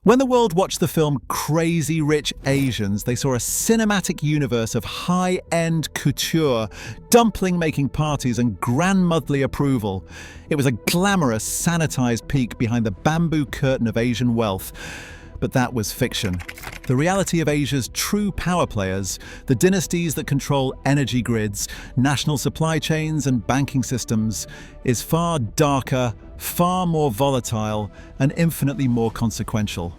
When the world watched the film Crazy Rich Asians, they saw a cinematic universe of high-end couture, dumpling-making parties and grandmotherly approval. It was a glamorous, sanitized peek behind the bamboo curtain of Asian wealth. But that was fiction. The reality of Asia's true power players, the dynasties that control energy grids, national supply chains and banking systems, is far darker, far more volatile, and infinitely more consequential.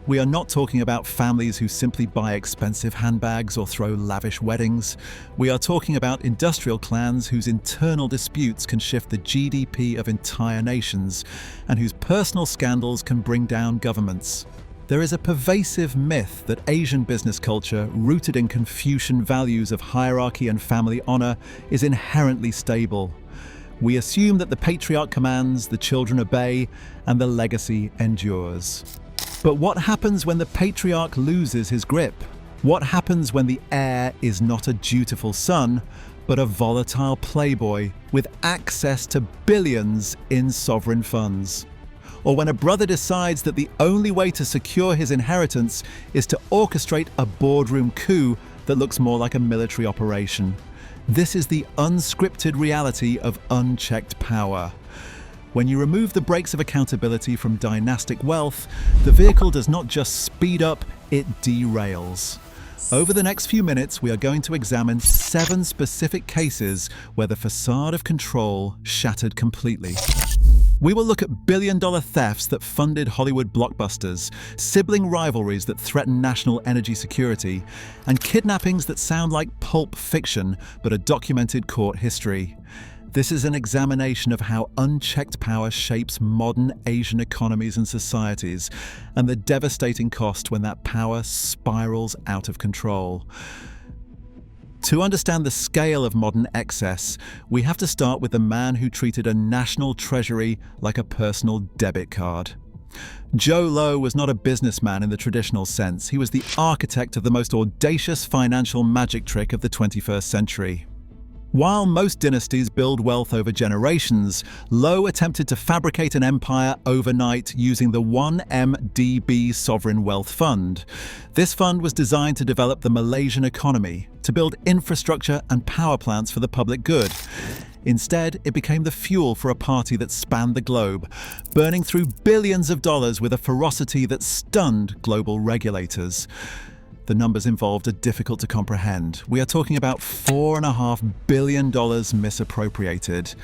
We are not talking about families who simply buy expensive handbags or throw lavish weddings. We are talking about industrial clans whose internal disputes can shift the GDP of entire nations, and whose personal scandals can bring down governments. There is a pervasive myth that Asian business culture, rooted in Confucian values of hierarchy and family honor, is inherently stable. We assume that the patriarch commands, the children obey, and the legacy endures. But what happens when the patriarch loses his grip? What happens when the heir is not a dutiful son, but a volatile playboy with access to billions in sovereign funds? Or when a brother decides that the only way to secure his inheritance is to orchestrate a boardroom coup that looks more like a military operation. This is the unscripted reality of unchecked power. When you remove the brakes of accountability from dynastic wealth, the vehicle does not just speed up, it derails. Over the next few minutes, we are going to examine 7 specific cases where the facade of control shattered completely. We will look at billion-dollar thefts that funded Hollywood blockbusters, sibling rivalries that threaten national energy security, and kidnappings that sound like pulp fiction but are documented court history. This is an examination of how unchecked power shapes modern Asian economies and societies, and the devastating cost when that power spirals out of control. To understand the scale of modern excess, we have to start with the man who treated a national treasury like a personal debit card. Joe Low was not a businessman in the traditional sense. He was the architect of the most audacious financial magic trick of the 21st century. While most dynasties build wealth over generations, Low attempted to fabricate an empire overnight using the 1MDB Sovereign Wealth Fund. This fund was designed to develop the Malaysian economy, to build infrastructure and power plants for the public good. Instead, it became the fuel for a party that spanned the globe, burning through billions of dollars with a ferocity that stunned global regulators. The numbers involved are difficult to comprehend. We are talking about $4.5 billion misappropriated.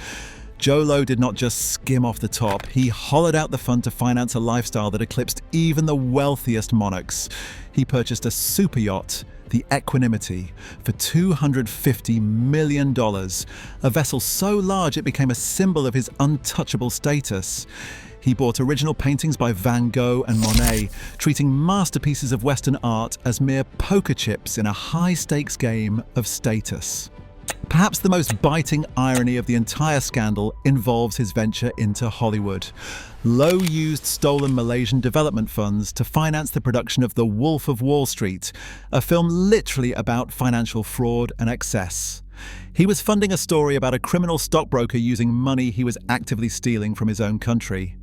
Joe Low did not just skim off the top, he hollowed out the fund to finance a lifestyle that eclipsed even the wealthiest monarchs. He purchased a super yacht, the Equanimity, for $250 million, a vessel so large it became a symbol of his untouchable status. He bought original paintings by Van Gogh and Monet, treating masterpieces of Western art as mere poker chips in a high-stakes game of status. Perhaps the most biting irony of the entire scandal involves his venture into Hollywood. Low used stolen Malaysian development funds to finance the production of The Wolf of Wall Street, a film literally about financial fraud and excess. He was funding a story about a criminal stockbroker using money he was actively stealing from his own country.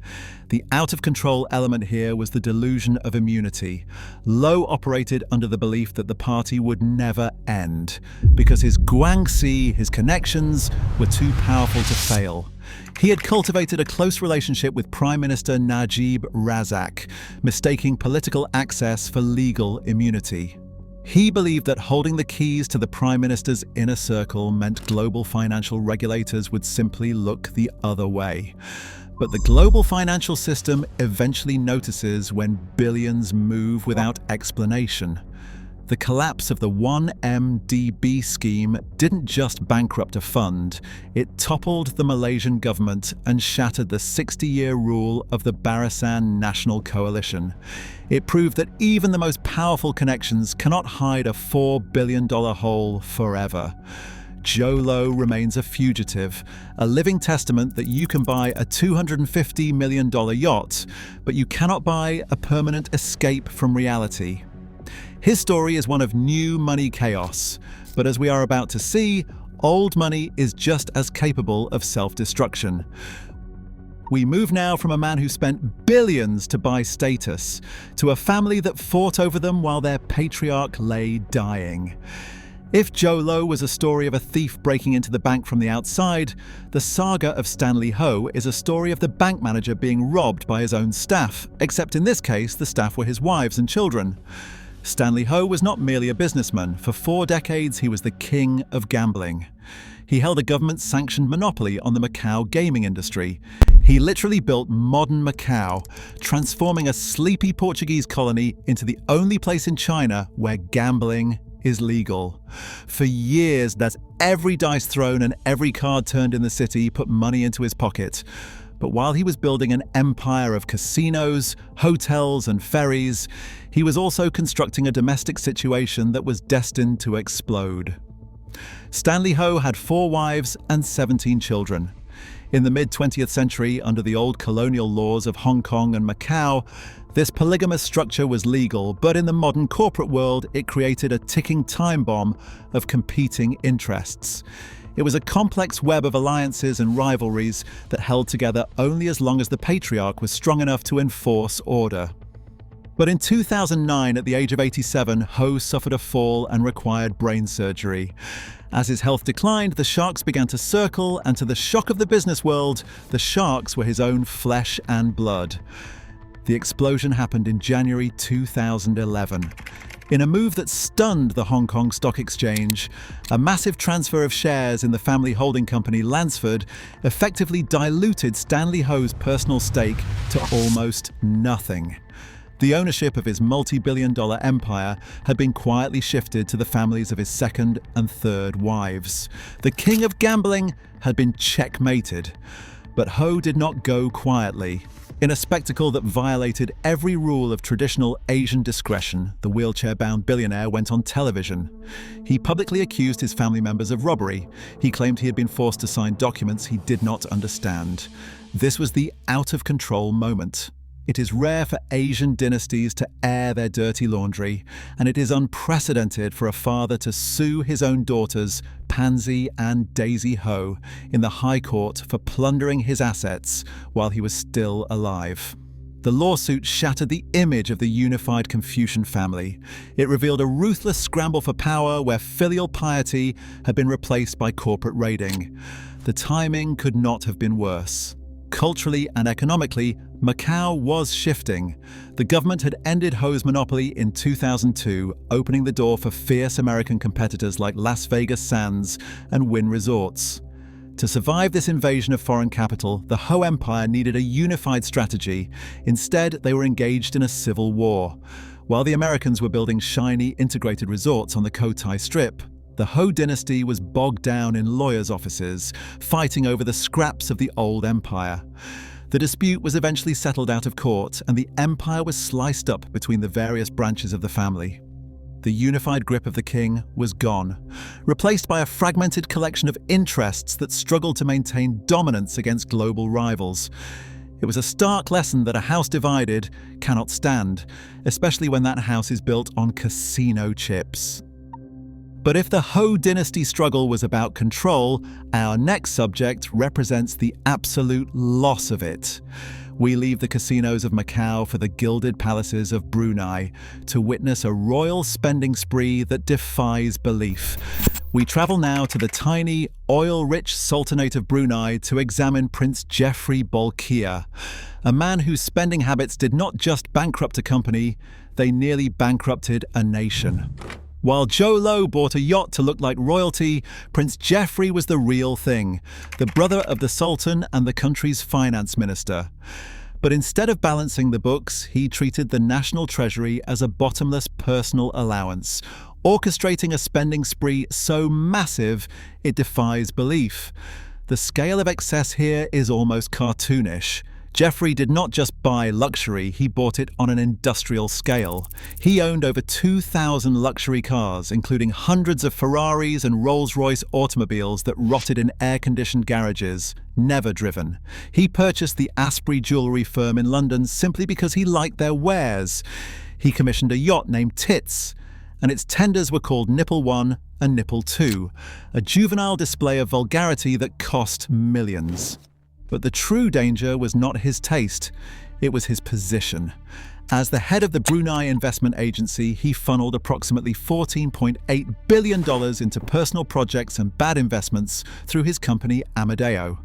The out-of-control element here was the delusion of immunity. Low operated under the belief that the party would never end, because his guangxi, his connections, were too powerful to fail. He had cultivated a close relationship with Prime Minister Najib Razak, mistaking political access for legal immunity. He believed that holding the keys to the Prime Minister's inner circle meant global financial regulators would simply look the other way. But the global financial system eventually notices when billions move without explanation. The collapse of the 1MDB scheme didn't just bankrupt a fund, it toppled the Malaysian government and shattered the 60-year rule of the Barisan National Coalition. It proved that even the most powerful connections cannot hide a $4 billion hole forever. Joe Low remains a fugitive, a living testament that you can buy a $250 million yacht, but you cannot buy a permanent escape from reality. His story is one of new money chaos, but as we are about to see, old money is just as capable of self-destruction. We move now from a man who spent billions to buy status to a family that fought over them while their patriarch lay dying. If Jolo was a story of a thief breaking into the bank from the outside, the saga of Stanley Ho is a story of the bank manager being robbed by his own staff, except in this case the staff were his wives and children. Stanley Ho was not merely a businessman. For 4 decades he was the king of gambling. He held a government-sanctioned monopoly on the Macau gaming industry. He literally built modern Macau, transforming a sleepy Portuguese colony into the only place in China where gambling is legal. For years, that's every dice thrown and every card turned in the city put money into his pocket. But while he was building an empire of casinos, hotels, and ferries, he was also constructing a domestic situation that was destined to explode. Stanley Ho had 4 wives and 17 children. In the mid-20th century, under the old colonial laws of Hong Kong and Macau, this polygamous structure was legal, but in the modern corporate world, it created a ticking time bomb of competing interests. It was a complex web of alliances and rivalries that held together only as long as the patriarch was strong enough to enforce order. But in 2009, at the age of 87, Ho suffered a fall and required brain surgery. As his health declined, the sharks began to circle, and to the shock of the business world, the sharks were his own flesh and blood. The explosion happened in January 2011. In a move that stunned the Hong Kong Stock Exchange, a massive transfer of shares in the family holding company Lansford effectively diluted Stanley Ho's personal stake to almost nothing. The ownership of his multi-billion-dollar empire had been quietly shifted to the families of his second and third wives. The king of gambling had been checkmated. But Ho did not go quietly. In a spectacle that violated every rule of traditional Asian discretion, the wheelchair-bound billionaire went on television. He publicly accused his family members of robbery. He claimed he had been forced to sign documents he did not understand. This was the out-of-control moment. It is rare for Asian dynasties to air their dirty laundry, and it is unprecedented for a father to sue his own daughters, Pansy and Daisy Ho, in the High Court for plundering his assets while he was still alive. The lawsuit shattered the image of the unified Confucian family. It revealed a ruthless scramble for power where filial piety had been replaced by corporate raiding. The timing could not have been worse. Culturally and economically, Macau was shifting. The government had ended Ho's monopoly in 2002, opening the door for fierce American competitors like Las Vegas Sands and Wynn Resorts. To survive this invasion of foreign capital, the Ho Empire needed a unified strategy. Instead, they were engaged in a civil war. While the Americans were building shiny, integrated resorts on the Cotai Strip, the Ho dynasty was bogged down in lawyers' offices, fighting over the scraps of the old empire. The dispute was eventually settled out of court, and the empire was sliced up between the various branches of the family. The unified grip of the king was gone, replaced by a fragmented collection of interests that struggled to maintain dominance against global rivals. It was a stark lesson that a house divided cannot stand, especially when that house is built on casino chips. But if the Ho dynasty struggle was about control, our next subject represents the absolute loss of it. We leave the casinos of Macau for the gilded palaces of Brunei to witness a royal spending spree that defies belief. We travel now to the tiny, oil-rich Sultanate of Brunei to examine Prince Jefri Bolkiah, a man whose spending habits did not just bankrupt a company, they nearly bankrupted a nation. While Jolo bought a yacht to look like royalty, Prince Jefri was the real thing, the brother of the Sultan and the country's finance minister. But instead of balancing the books, he treated the national treasury as a bottomless personal allowance, orchestrating a spending spree so massive it defies belief. The scale of excess here is almost cartoonish. Jefri did not just buy luxury, he bought it on an industrial scale. He owned over 2,000 luxury cars, including hundreds of Ferraris and Rolls-Royce automobiles that rotted in air-conditioned garages, never driven. He purchased the Asprey jewellery firm in London simply because he liked their wares. He commissioned a yacht named Tits, and its tenders were called Nipple 1 and Nipple 2, a juvenile display of vulgarity that cost millions. But the true danger was not his taste, it was his position. As the head of the Brunei Investment Agency, he funneled approximately $14.8 billion into personal projects and bad investments through his company Amadeo.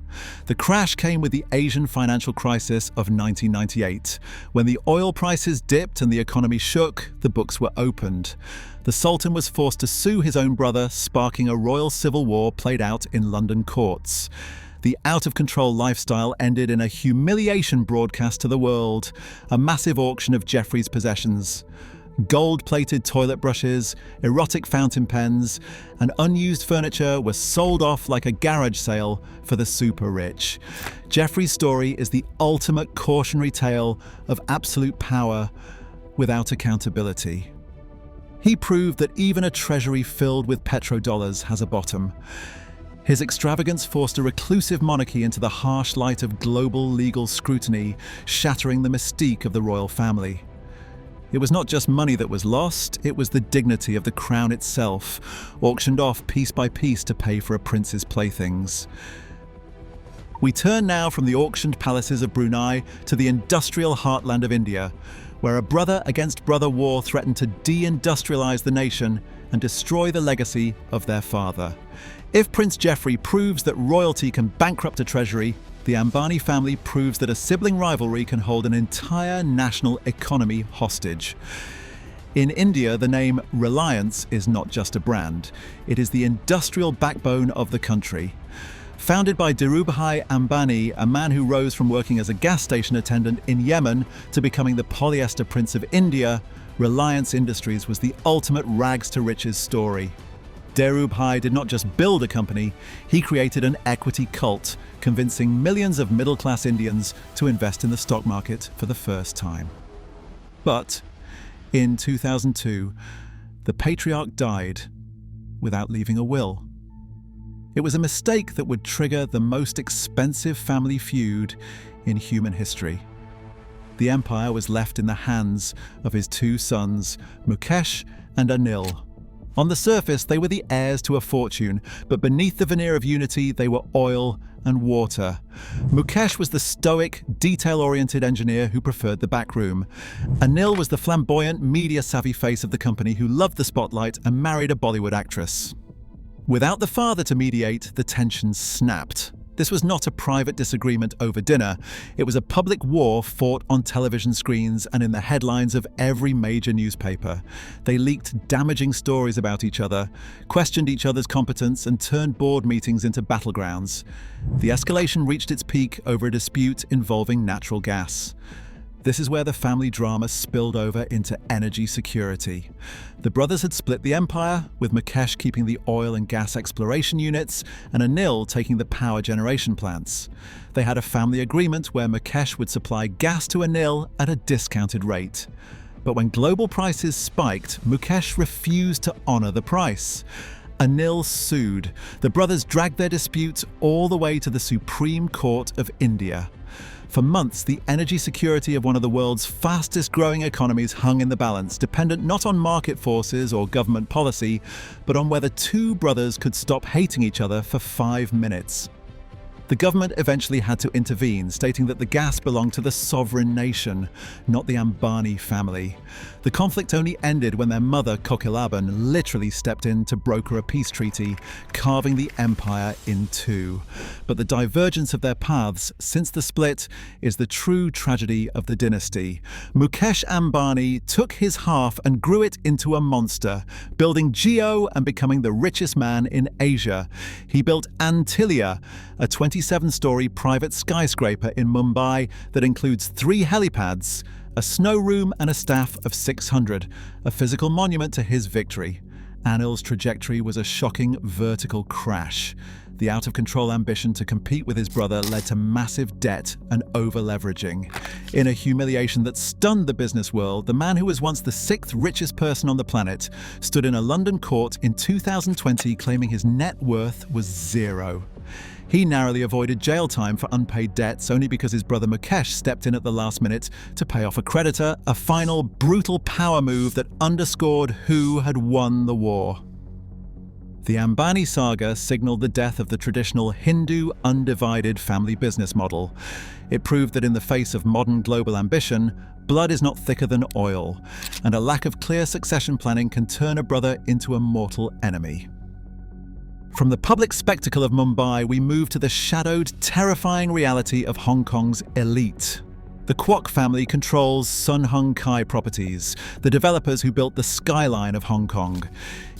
The crash came with the Asian financial crisis of 1998. When the oil prices dipped and the economy shook, the books were opened. The Sultan was forced to sue his own brother, sparking a royal civil war played out in London courts. The out-of-control lifestyle ended in a humiliation broadcast to the world, a massive auction of Jefri's possessions. Gold-plated toilet brushes, erotic fountain pens, and unused furniture were sold off like a garage sale for the super rich. Jefri's story is the ultimate cautionary tale of absolute power without accountability. He proved that even a treasury filled with petrodollars has a bottom. His extravagance forced a reclusive monarchy into the harsh light of global legal scrutiny, shattering the mystique of the royal family. It was not just money that was lost, it was the dignity of the crown itself, auctioned off piece by piece to pay for a prince's playthings. We turn now from the auctioned palaces of Brunei to the industrial heartland of India, where a brother-against-brother war threatened to deindustrialize the nation and destroy the legacy of their father. If Prince Jefri proves that royalty can bankrupt a treasury, the Ambani family proves that a sibling rivalry can hold an entire national economy hostage. In India, the name Reliance is not just a brand. It is the industrial backbone of the country. Founded by Dhirubhai Ambani, a man who rose from working as a gas station attendant in Yemen to becoming the polyester prince of India, Reliance Industries was the ultimate rags-to-riches story. Dhirubhai did not just build a company, he created an equity cult, convincing millions of middle-class Indians to invest in the stock market for the first time. But in 2002, the patriarch died without leaving a will. It was a mistake that would trigger the most expensive family feud in human history. The empire was left in the hands of his two sons, Mukesh and Anil. On the surface, they were the heirs to a fortune, but beneath the veneer of unity, they were oil and water. Mukesh was the stoic, detail-oriented engineer who preferred the back room. Anil was the flamboyant, media-savvy face of the company who loved the spotlight and married a Bollywood actress. Without the father to mediate, the tension snapped. This was not a private disagreement over dinner. It was a public war fought on television screens and in the headlines of every major newspaper. They leaked damaging stories about each other, questioned each other's competence, and turned board meetings into battlegrounds. The escalation reached its peak over a dispute involving natural gas. This is where the family drama spilled over into energy security. The brothers had split the empire, with Mukesh keeping the oil and gas exploration units and Anil taking the power generation plants. They had a family agreement where Mukesh would supply gas to Anil at a discounted rate. But when global prices spiked, Mukesh refused to honor the price. Anil sued. The brothers dragged their dispute all the way to the Supreme Court of India. For months, the energy security of one of the world's fastest-growing economies hung in the balance, dependent not on market forces or government policy, but on whether two brothers could stop hating each other for 5 minutes. The government eventually had to intervene, stating that the gas belonged to the sovereign nation, not the Ambani family. The conflict only ended when their mother, Kokilaban, literally stepped in to broker a peace treaty, carving the empire in two. But the divergence of their paths since the split is the true tragedy of the dynasty. Mukesh Ambani took his half and grew it into a monster, building Jio and becoming the richest man in Asia. He built Antilia, a 27-story private skyscraper in Mumbai that includes 3 helipads, a snow room and a staff of 600, a physical monument to his victory. Anil's trajectory was a shocking vertical crash. The out-of-control ambition to compete with his brother led to massive debt and over-leveraging. In a humiliation that stunned the business world, the man who was once the 6th richest person on the planet stood in a London court in 2020 claiming his net worth was 0. He narrowly avoided jail time for unpaid debts only because his brother Mukesh stepped in at the last minute to pay off a creditor, a final, brutal power move that underscored who had won the war. The Ambani saga signaled the death of the traditional Hindu undivided family business model. It proved that in the face of modern global ambition, blood is not thicker than oil, and a lack of clear succession planning can turn a brother into a mortal enemy. From the public spectacle of Mumbai, we move to the shadowed, terrifying reality of Hong Kong's elite. The Kwok family controls Sun Hung Kai Properties, the developers who built the skyline of Hong Kong.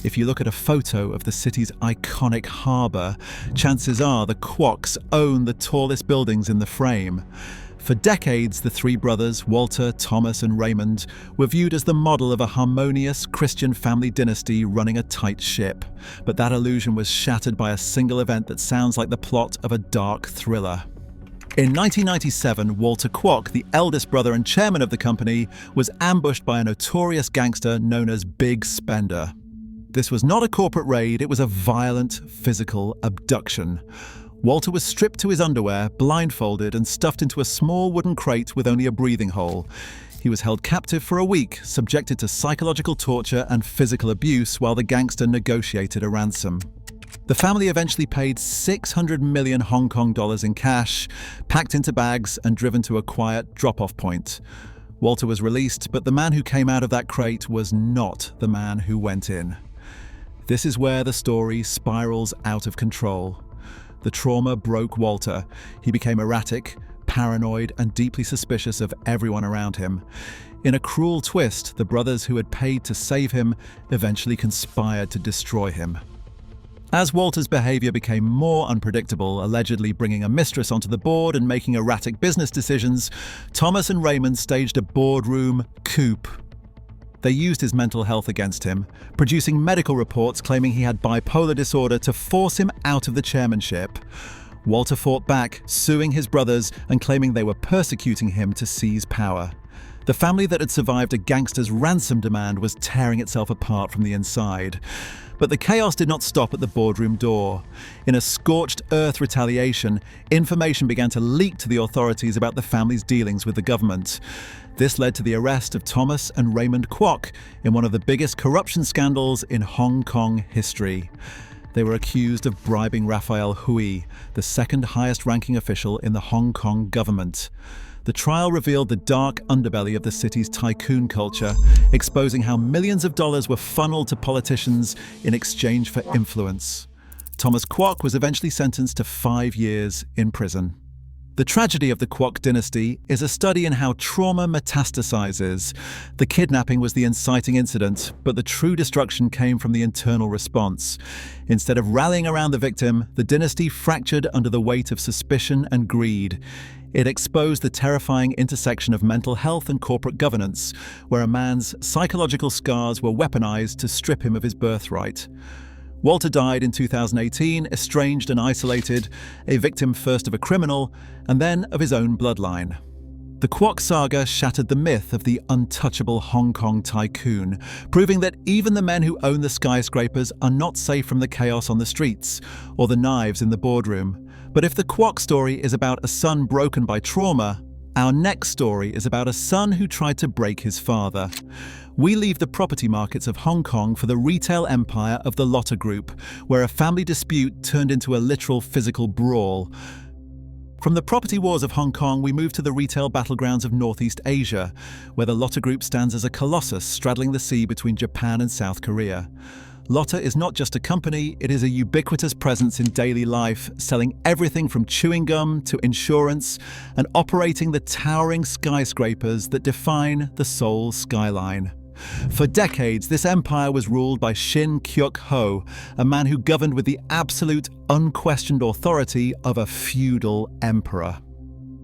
If you look at a photo of the city's iconic harbour, chances are the Kwoks own the tallest buildings in the frame. For decades, the three brothers, Walter, Thomas and Raymond, were viewed as the model of a harmonious Christian family dynasty running a tight ship. But that illusion was shattered by a single event that sounds like the plot of a dark thriller. In 1997, Walter Kwok, the eldest brother and chairman of the company, was ambushed by a notorious gangster known as Big Spender. This was not a corporate raid, it was a violent, physical abduction. Walter was stripped to his underwear, blindfolded and stuffed into a small wooden crate with only a breathing hole. He was held captive for a week, subjected to psychological torture and physical abuse while the gangster negotiated a ransom. The family eventually paid 600 million Hong Kong dollars in cash, packed into bags and driven to a quiet drop-off point. Walter was released, but the man who came out of that crate was not the man who went in. This is where the story spirals out of control. The trauma broke Walter. He became erratic, paranoid, and deeply suspicious of everyone around him. In a cruel twist, the brothers who had paid to save him eventually conspired to destroy him. As Walter's behavior became more unpredictable, allegedly bringing a mistress onto the board and making erratic business decisions, Thomas and Raymond staged a boardroom coup. They used his mental health against him, producing medical reports claiming he had bipolar disorder to force him out of the chairmanship. Walter fought back, suing his brothers and claiming they were persecuting him to seize power. The family that had survived a gangster's ransom demand was tearing itself apart from the inside. But the chaos did not stop at the boardroom door. In a scorched earth retaliation, information began to leak to the authorities about the family's dealings with the government. This led to the arrest of Thomas and Raymond Kwok in one of the biggest corruption scandals in Hong Kong history. They were accused of bribing Raphael Hui, the second highest ranking official in the Hong Kong government. The trial revealed the dark underbelly of the city's tycoon culture, exposing how millions of dollars were funneled to politicians in exchange for influence. Thomas Kwok was eventually sentenced to 5 years in prison. The tragedy of the Kwok dynasty is a study in how trauma metastasizes. The kidnapping was the inciting incident, but the true destruction came from the internal response. Instead of rallying around the victim, the dynasty fractured under the weight of suspicion and greed. It exposed the terrifying intersection of mental health and corporate governance, where a man's psychological scars were weaponized to strip him of his birthright. Walter died in 2018, estranged and isolated, a victim first of a criminal and then of his own bloodline. The Kwok saga shattered the myth of the untouchable Hong Kong tycoon, proving that even the men who own the skyscrapers are not safe from the chaos on the streets or the knives in the boardroom. But if the Kwok story is about a son broken by trauma, our next story is about a son who tried to break his father. We leave the property markets of Hong Kong for the retail empire of the Lotte Group, where a family dispute turned into a literal physical brawl. From the property wars of Hong Kong, we move to the retail battlegrounds of Northeast Asia, where the Lotte Group stands as a colossus straddling the sea between Japan and South Korea. Lotte is not just a company, it is a ubiquitous presence in daily life, selling everything from chewing gum to insurance and operating the towering skyscrapers that define the Seoul skyline. For decades, this empire was ruled by Shin Kyuk-ho, a man who governed with the absolute, unquestioned authority of a feudal emperor.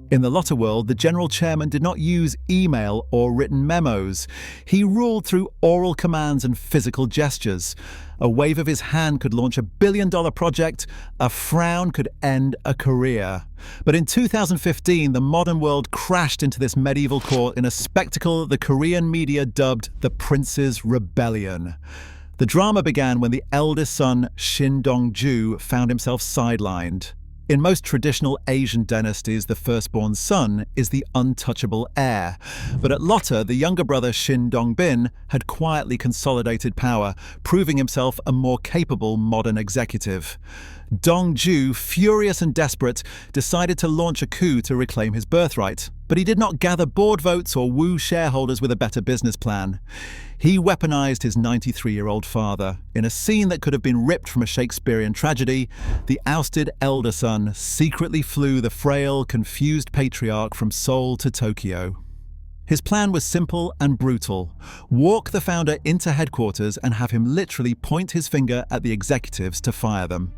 In the Lotte world, the general chairman did not use email or written memos. He ruled through oral commands and physical gestures. A wave of his hand could launch $1 billion project, a frown could end a career. But in 2015, the modern world crashed into this medieval court in a spectacle the Korean media dubbed the Prince's Rebellion. The drama began when the eldest son, Shin Dong-ju, found himself sidelined. In most traditional Asian dynasties, the firstborn son is the untouchable heir. But at Lotte, the younger brother Shin Dongbin had quietly consolidated power, proving himself a more capable modern executive. Dongju, furious and desperate, decided to launch a coup to reclaim his birthright. But he did not gather board votes or woo shareholders with a better business plan. He weaponized his 93-year-old father. In a scene that could have been ripped from a Shakespearean tragedy, the ousted elder son secretly flew the frail, confused patriarch from Seoul to Tokyo. His plan was simple and brutal. Walk the founder into headquarters and have him literally point his finger at the executives to fire them.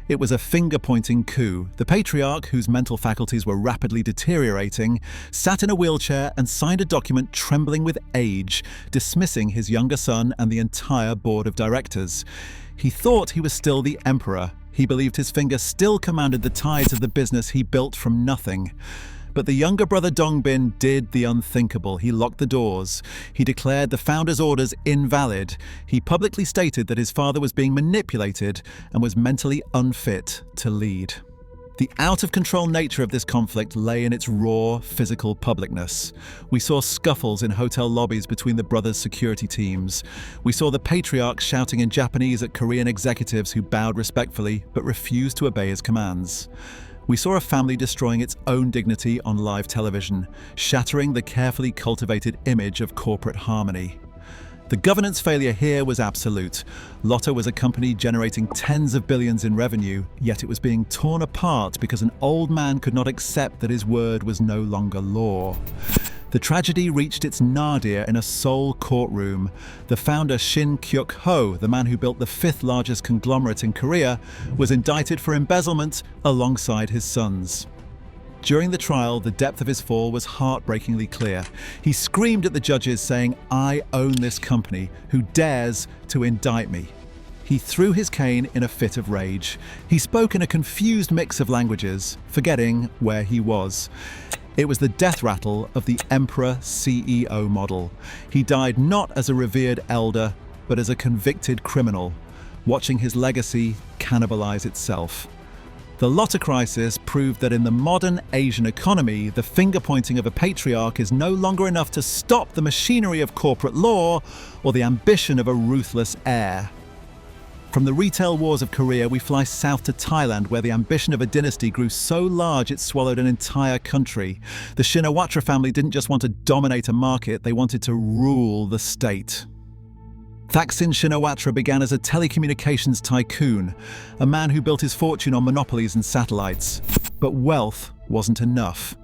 It was a finger-pointing coup. The patriarch, whose mental faculties were rapidly deteriorating, sat in a wheelchair and signed a document trembling with age, dismissing his younger son and the entire board of directors. He thought he was still the emperor. He believed his finger still commanded the tides of the business he built from nothing. But the younger brother Dongbin did the unthinkable. He locked the doors. He declared the founder's orders invalid. He publicly stated that his father was being manipulated and was mentally unfit to lead. The out-of-control nature of this conflict lay in its raw, physical publicness. We saw scuffles in hotel lobbies between the brothers' security teams. We saw the patriarch shouting in Japanese at Korean executives who bowed respectfully but refused to obey his commands. We saw a family destroying its own dignity on live television, shattering the carefully cultivated image of corporate harmony. The governance failure here was absolute. Lotte was a company generating tens of billions in revenue, yet it was being torn apart because an old man could not accept that his word was no longer law. The tragedy reached its nadir in a Seoul courtroom. The founder Shin Kyuk-ho, the man who built the fifth largest conglomerate in Korea, was indicted for embezzlement alongside his sons. During the trial, the depth of his fall was heartbreakingly clear. He screamed at the judges saying, "I own this company. Who dares to indict me?" He threw his cane in a fit of rage. He spoke in a confused mix of languages, forgetting where he was. It was the death rattle of the Emperor CEO model. He died not as a revered elder, but as a convicted criminal, watching his legacy cannibalize itself. The Lotte crisis proved that in the modern Asian economy, the finger-pointing of a patriarch is no longer enough to stop the machinery of corporate law or the ambition of a ruthless heir. From the retail wars of Korea, we fly south to Thailand, where the ambition of a dynasty grew so large it swallowed an entire country. The Shinawatra family didn't just want to dominate a market, they wanted to rule the state. Thaksin Shinawatra began as a telecommunications tycoon, a man who built his fortune on monopolies and satellites. But wealth wasn't enough.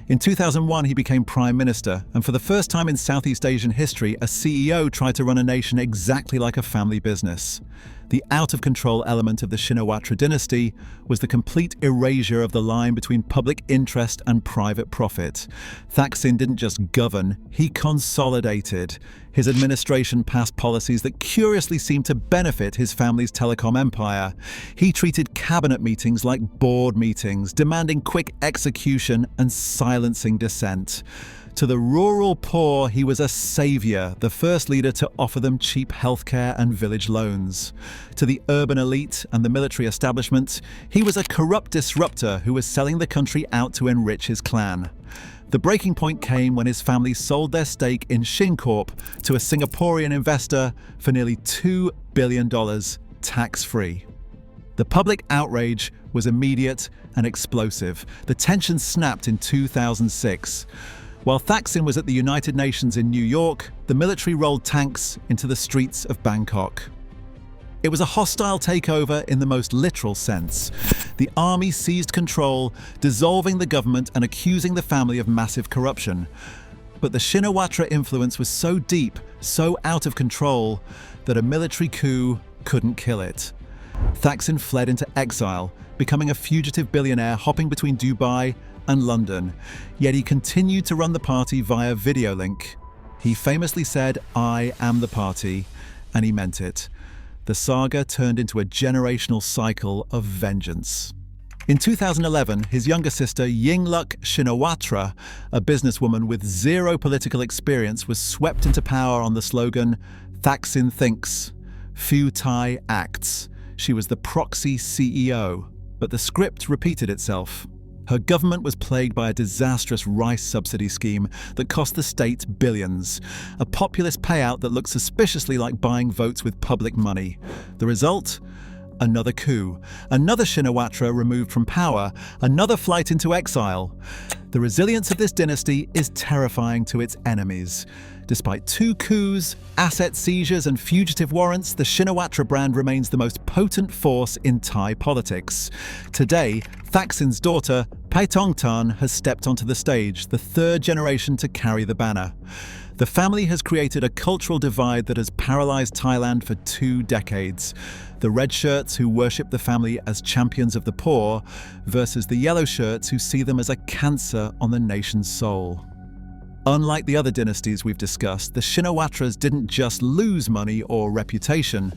In 2001, he became Prime Minister, and for the first time in Southeast Asian history, a CEO tried to run a nation exactly like a family business. The out-of-control element of the Shinawatra dynasty was the complete erasure of the line between public interest and private profit. Thaksin didn't just govern, he consolidated. His administration passed policies that curiously seemed to benefit his family's telecom empire. He treated cabinet meetings like board meetings, demanding quick execution and silencing dissent. To the rural poor, he was a savior, the first leader to offer them cheap healthcare and village loans. To the urban elite and the military establishment, he was a corrupt disruptor who was selling the country out to enrich his clan. The breaking point came when his family sold their stake in ShinCorp to a Singaporean investor for nearly $2 billion, tax-free. The public outrage was immediate and explosive. The tension snapped in 2006. While Thaksin was at the United Nations in New York, the military rolled tanks into the streets of Bangkok. It was a hostile takeover in the most literal sense. The army seized control, dissolving the government and accusing the family of massive corruption. But the Shinawatra influence was so deep, so out of control, that a military coup couldn't kill it. Thaksin fled into exile, becoming a fugitive billionaire hopping between Dubai and London, yet he continued to run the party via video link. He famously said, "I am the party," and he meant it. The saga turned into a generational cycle of vengeance. In 2011, his younger sister Yingluck Shinawatra, a businesswoman with zero political experience, was swept into power on the slogan, "Thaksin thinks, Pheu Thai acts." She was the proxy CEO. But the script repeated itself. Her government was plagued by a disastrous rice subsidy scheme that cost the state billions, a populist payout that looked suspiciously like buying votes with public money. The result? Another coup, another Shinawatra removed from power, another flight into exile. The resilience of this dynasty is terrifying to its enemies. Despite 2 coups, asset seizures and fugitive warrants, the Shinawatra brand remains the most potent force in Thai politics. Today, Thaksin's daughter, Paetongtarn, has stepped onto the stage, the 3rd generation to carry the banner. The family has created a cultural divide that has paralyzed Thailand for 2 decades. The red shirts who worship the family as champions of the poor versus the yellow shirts who see them as a cancer on the nation's soul. Unlike the other dynasties we've discussed, the Shinawatras didn't just lose money or reputation.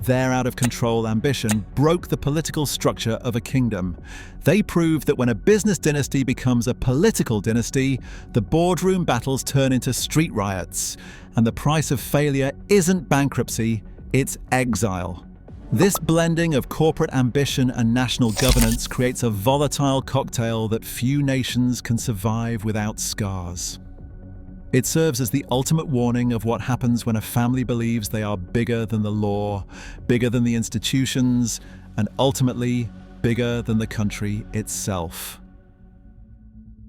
Their out-of-control ambition broke the political structure of a kingdom. They proved that when a business dynasty becomes a political dynasty, the boardroom battles turn into street riots. And the price of failure isn't bankruptcy, it's exile. This blending of corporate ambition and national governance creates a volatile cocktail that few nations can survive without scars. It serves as the ultimate warning of what happens when a family believes they are bigger than the law, bigger than the institutions, and ultimately bigger than the country itself.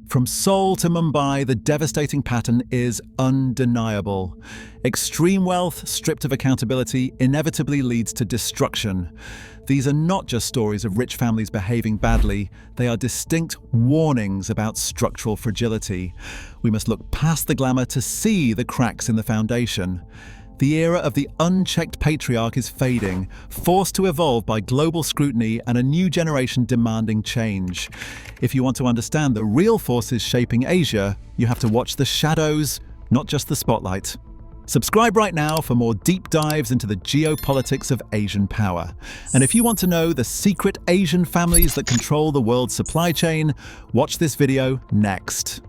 From Seoul to Mumbai, the devastating pattern is undeniable. Extreme wealth, stripped of accountability, inevitably leads to destruction. These are not just stories of rich families behaving badly, they are distinct warnings about structural fragility. We must look past the glamour to see the cracks in the foundation. The era of the unchecked patriarch is fading, forced to evolve by global scrutiny and a new generation demanding change. If you want to understand the real forces shaping Asia, you have to watch the shadows, not just the spotlight. Subscribe right now for more deep dives into the geopolitics of Asian power. And if you want to know the secret Asian families that control the world's supply chain, watch this video next.